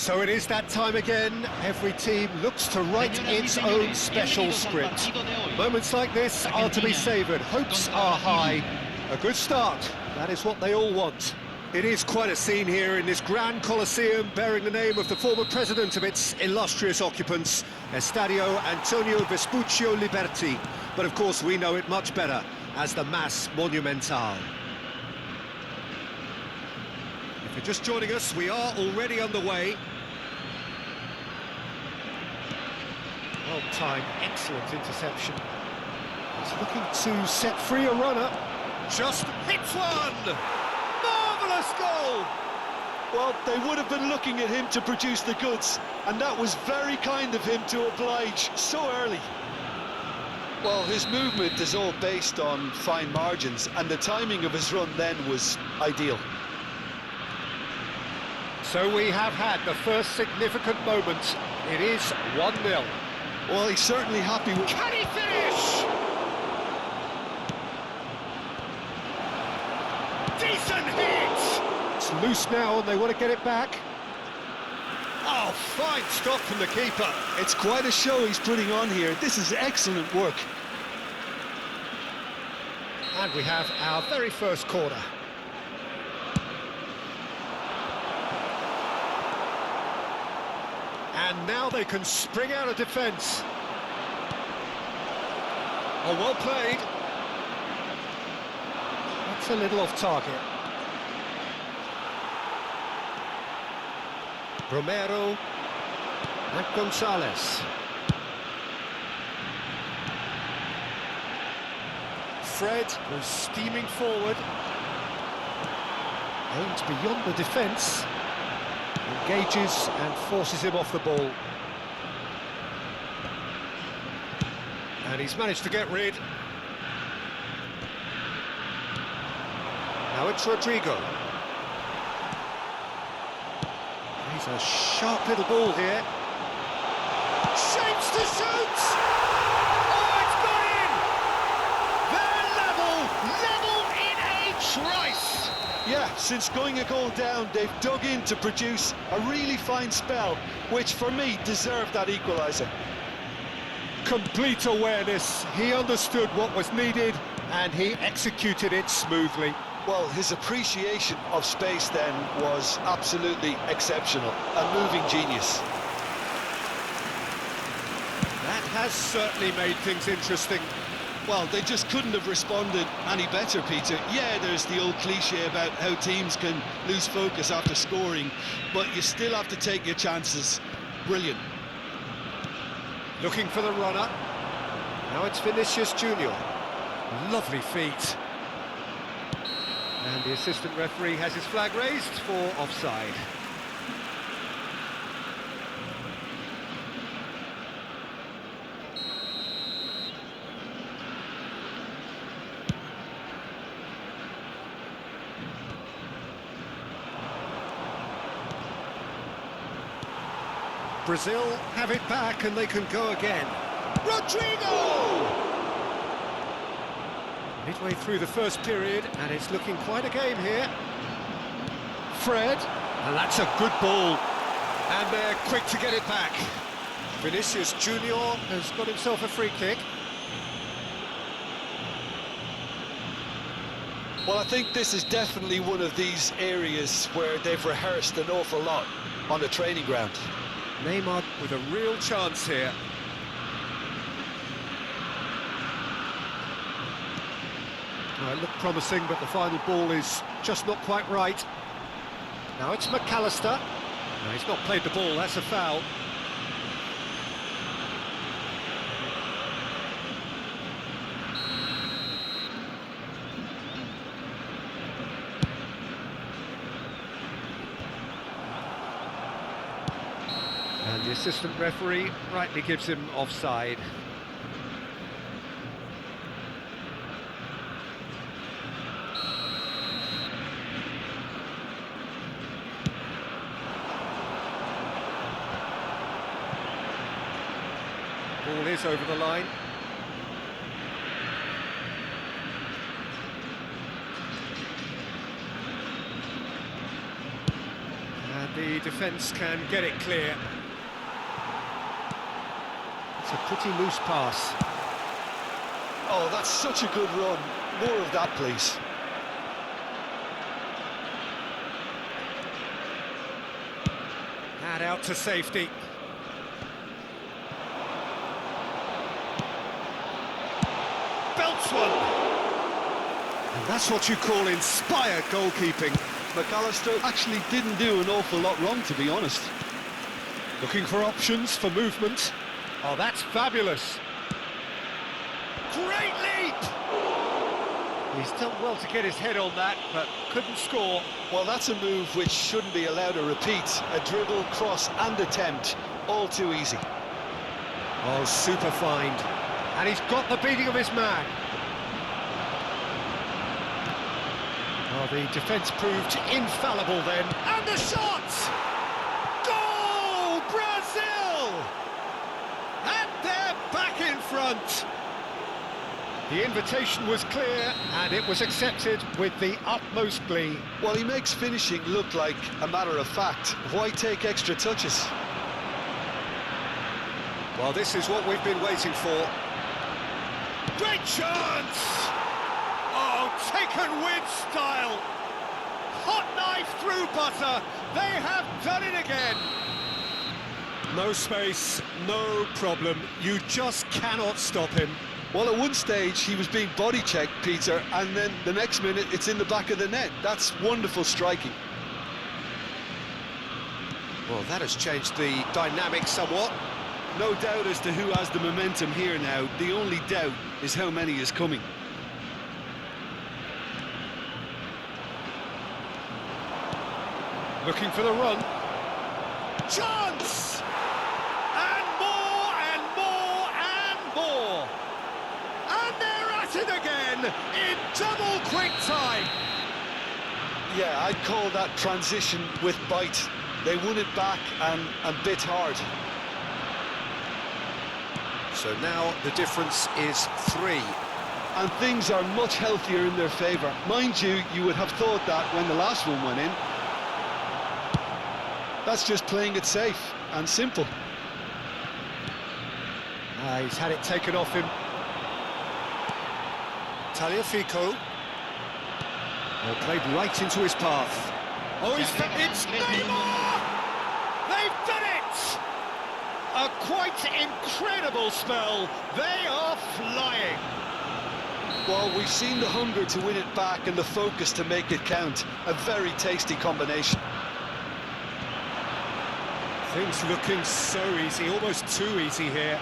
So it is that time again. Every team looks to write its own special script. Moments like this are to be savoured. Hopes are high. A good start. That is what they all want. It is quite a scene here in this grand Colosseum, bearing the name of the former president of its illustrious occupants, Estadio Antonio Vespuccio Liberti. But of course we know it much better as the Mas Monumental. If you're just joining us, we are already underway. Well timed, excellent interception. He's looking to set free a runner. Just hits one! Marvellous goal! Well, they would have been looking at him to produce the goods, and that was very kind of him to oblige so early. Well, his movement is all based on fine margins, and the timing of his run then was ideal. So we have had the first significant moment. It is 1-0. Well, he's certainly happy with... Can he finish? Decent hit! It's loose now and they want to get it back. Oh, fine stop from the keeper. It's quite a show he's putting on here. This is excellent work. And we have our very first corner. And now they can spring out of defence. Oh, well played. That's a little off target. Romero and Gonzalez. Fred goes steaming forward. Aims beyond the defence. Engages and forces him off the ball. And he's managed to get rid. Now it's Rodrigo. He's a sharp little ball here. Shapes to shoot! Oh, it's got in! They're level in a trice! Yeah, since going a goal down, they've dug in to produce a really fine spell, which for me deserved that equaliser. Complete awareness. He understood what was needed and he executed it smoothly. Well, his appreciation of space then was absolutely exceptional. A moving genius. That has certainly made things interesting. Well, they just couldn't have responded any better, Peter. Yeah, there's the old cliche about how teams can lose focus after scoring, but you still have to take your chances. Brilliant. Looking for the runner. Now it's Vinicius Junior. Lovely feet. And the assistant referee has his flag raised for offside. Brazil have it back and they can go again. Rodrigo! Midway through the first period and it's looking quite a game here. Fred, and that's a good ball. And they're quick to get it back. Vinicius Junior has got himself a free kick. Well, I think this is definitely one of these areas where they've rehearsed an awful lot on the training ground. Neymar with a real chance here. Well, it looked promising, but the final ball is just not quite right. Now it's McAllister. No, he's not played the ball, that's a foul. And the assistant referee rightly gives him offside. Ball is over the line. And the The defence can get it clear. It's a pretty loose pass. Oh, that's such a good run. More of that, please. And out to safety. Belts one. And that's what you call inspired goalkeeping. McAllister actually didn't do an awful lot wrong, to be honest. Looking for options for movement. Oh, that's fabulous. Great leap! He's done well to get his head on that, but couldn't score. Well, that's a move which shouldn't be allowed to repeat. A dribble, cross and attempt, all too easy. Oh, super find. And he's got the beating of his man. Oh, the defence proved infallible then. And the shot! Goal! Brazil! And they're back in front. The invitation was clear, and it was accepted with the utmost glee. Well, he makes finishing look like a matter of fact. Why take extra touches? Well, this is what we've been waiting for. Great chance! Oh, taken with style. Hot knife through butter. They have done it again. No space, no problem. You just cannot stop him. Well, at one stage he was being body checked, Peter, and then the next minute it's in the back of the net. That's wonderful striking. Well, that has changed the dynamic somewhat. No doubt as to who has the momentum here now. The only doubt is how many is coming. Looking for the run. Chance! And more and more and more. And they're at it again in double quick time. Yeah, I'd call that transition with bite. They won it back and bit hard. So now the difference is 3. And things are much healthier in their favour. Mind you, you would have thought that when the last one went in. That's just playing it safe and simple. He's had it taken off him. Tagliafico. Played right into his path. Oh, it's Neymar! They've done it! A quite incredible spell. They are flying. Well, we've seen the hunger to win it back and the focus to make it count. A very tasty combination. Things looking so easy, almost too easy here.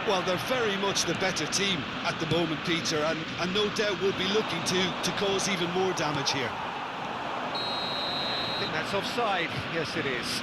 Well, they're very much the better team at the moment, Peter, and no doubt will be looking to cause even more damage here. I think that's offside. Yes, it is.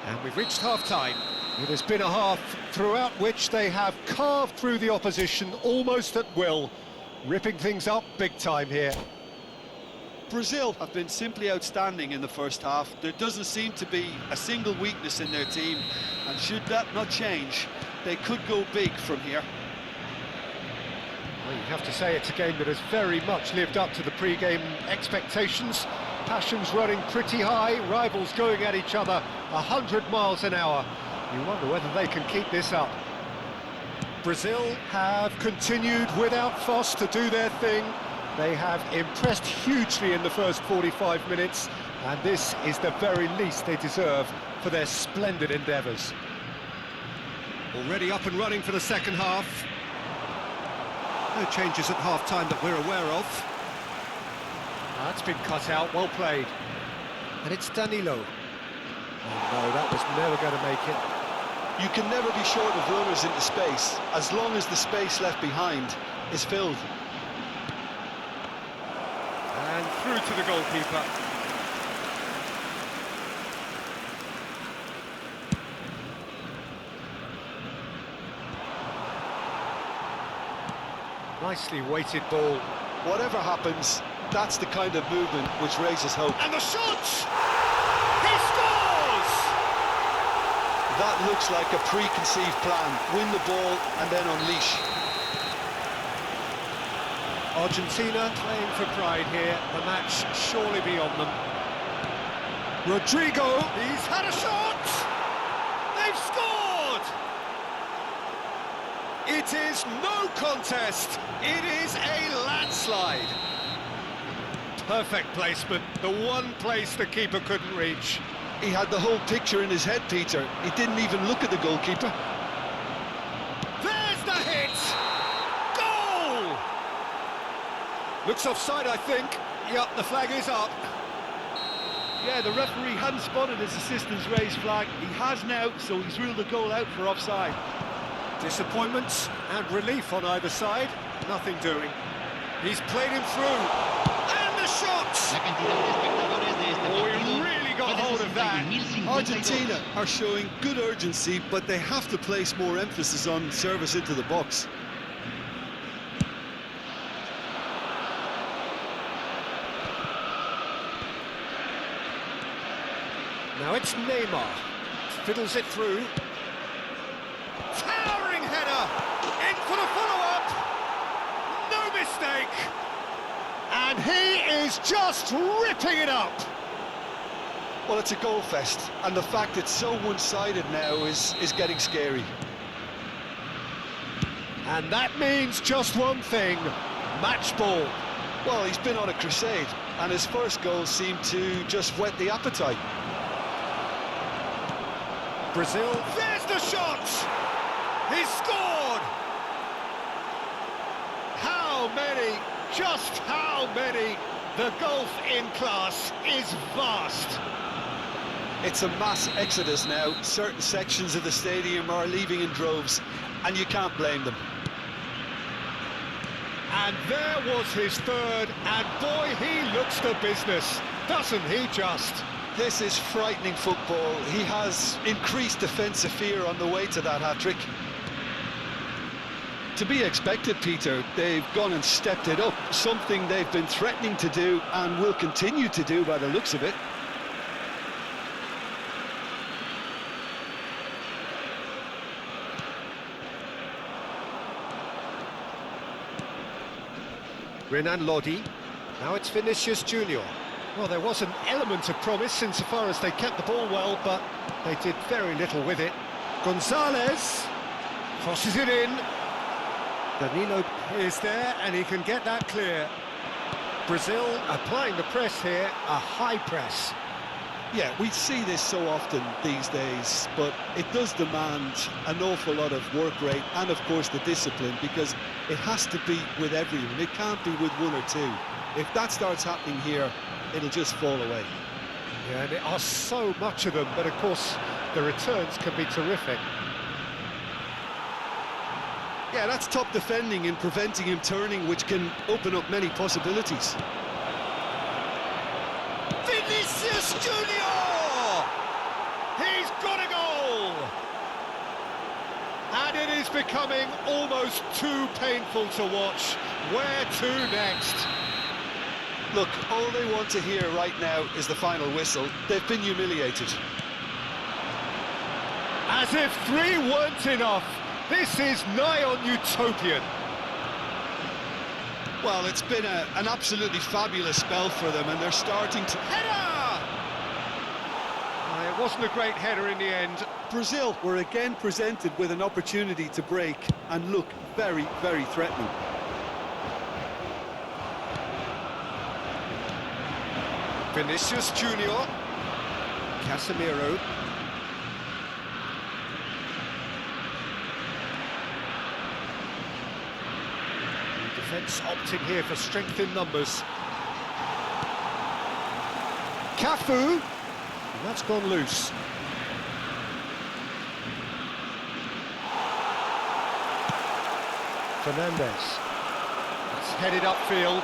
And we've reached half-time. It has been a half throughout which they have carved through the opposition almost at will, ripping things up big time here. Brazil have been simply outstanding in the first half. There doesn't seem to be a single weakness in their team, and should that not change, they could go big from here. Well, you have to say it's a game that has very much lived up to the pre-game expectations. Passions running pretty high, rivals going at each other 100 miles an hour. You wonder whether they can keep this up. Brazil have continued without fuss to do their thing. They have impressed hugely in the first 45 minutes, and this is the very least they deserve for their splendid endeavours. Already up and running for the second half. No changes at half-time that we're aware of. That's been cut out, well played. And it's Danilo. Oh no, that was never going to make it. You can never be short of runners into space, as long as the space left behind is filled. And through to the goalkeeper. Nicely weighted ball. Whatever happens, That's the kind of movement which raises hope. And the shot! He scores! That looks like a preconceived plan. Win the ball and then unleash. Argentina playing for pride here. The match surely beyond them. Rodrigo, he's had a shot! They've scored! It is no contest. It is a landslide. Perfect placement, the one place the keeper couldn't reach. He had the whole picture in his head, Peter. He didn't even look at the goalkeeper. There's the hit! Goal! Looks offside, I think. Yep, the flag is up. Yeah, the referee hadn't spotted his assistant's raised flag. He has now, so he's ruled the goal out for offside. Disappointments and relief on either side. Nothing doing. He's played him through. And the shot! Oh, he really got hold of that. Argentina are showing good urgency, but they have to place more emphasis on service into the box. Now it's Neymar. Fiddles it through. Towering header! In for the follow-up! No mistake! And he is just ripping it up! Well, it's a goal fest, and the fact it's so one-sided now is getting scary. And that means just one thing, match ball. Well, he's been on a crusade, and his first goal seemed to just whet the appetite. Brazil, there's the shot! He's scored! How many, just how many? The gulf in class is vast. It's a mass exodus now. Certain sections of the stadium are leaving in droves, and you can't blame them. And there was his third, and boy, he looks the business, doesn't he just? This is frightening football. He has increased defensive fear on the way to that hat-trick. To be expected, Peter. They've gone and stepped it up, something they've been threatening to do and will continue to do by the looks of it. Renan Lodi, now it's Vinicius Junior. Well, there was an element of promise insofar as they kept the ball well, but they did very little with it. Gonzalez crosses it in. Danilo is there, and he can get that clear. Brazil applying the press here, a high press. Yeah, we see this so often these days, but it does demand an awful lot of work rate and, of course, the discipline, because it has to be with everyone. It can't be with one or two. If that starts happening here, it'll just fall away. Yeah, and there are so much of them, but of course the returns can be terrific. Yeah, that's top defending and preventing him turning, which can open up many possibilities. Vinicius Junior! He's got a goal! And it is becoming almost too painful to watch. Where to next? Look, all they want to hear right now is the final whistle. They've been humiliated. As if 3 weren't enough, this is nigh on utopian. Well, it's been an absolutely fabulous spell for them, and they're starting to... Header! It wasn't a great header in the end. Brazil were again presented with an opportunity to break and look very, very threatening. Vinicius Junior, Casemiro. The defence opting here for strength in numbers. Cafu, and that's gone loose. Fernandez. It's headed upfield,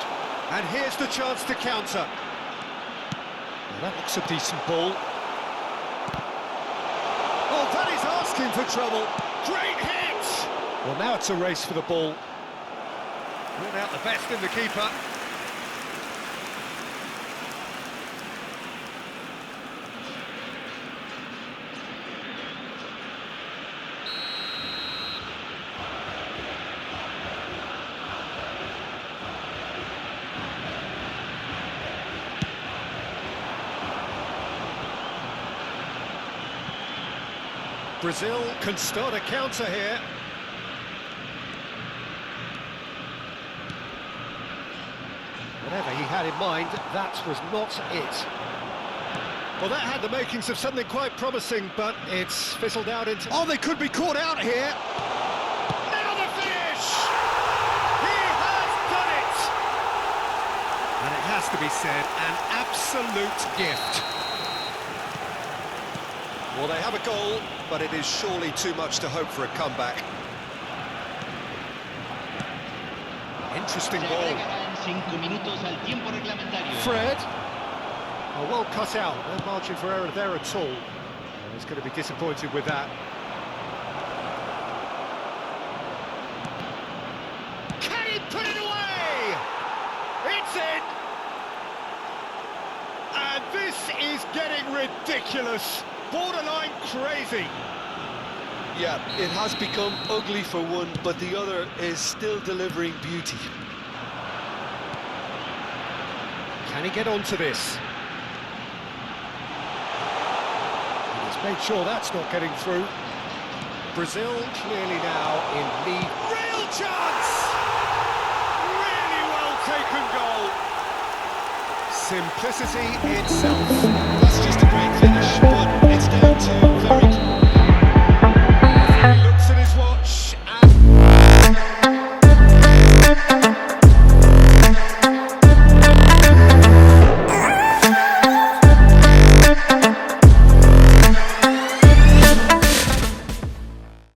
and here's the chance to counter. That looks a decent ball. Oh, that is asking for trouble. Great hit! Well, now it's a race for the ball. Bring out the best in the keeper. Brazil can start a counter here. Whatever he had in mind, that was not it. Well, that had the makings of something quite promising, but it's fizzled out into... Oh, they could be caught out here! Now the finish! He has done it! And it has to be said, an absolute gift. Well, they have a goal, but it is surely too much to hope for a comeback. Interesting ball. Fred. Oh, well cut out. No margin for error there at all. He's going to be disappointed with that. Can he put it away? It's in! And this is getting ridiculous. Borderline crazy. Yeah, it has become ugly for one, but the other is still delivering beauty. Can he get onto this? He's made sure that's not getting through. Brazil clearly now in lead. Real chance! Really well taken goal. Simplicity itself. That's just a great finish, but it's down to very...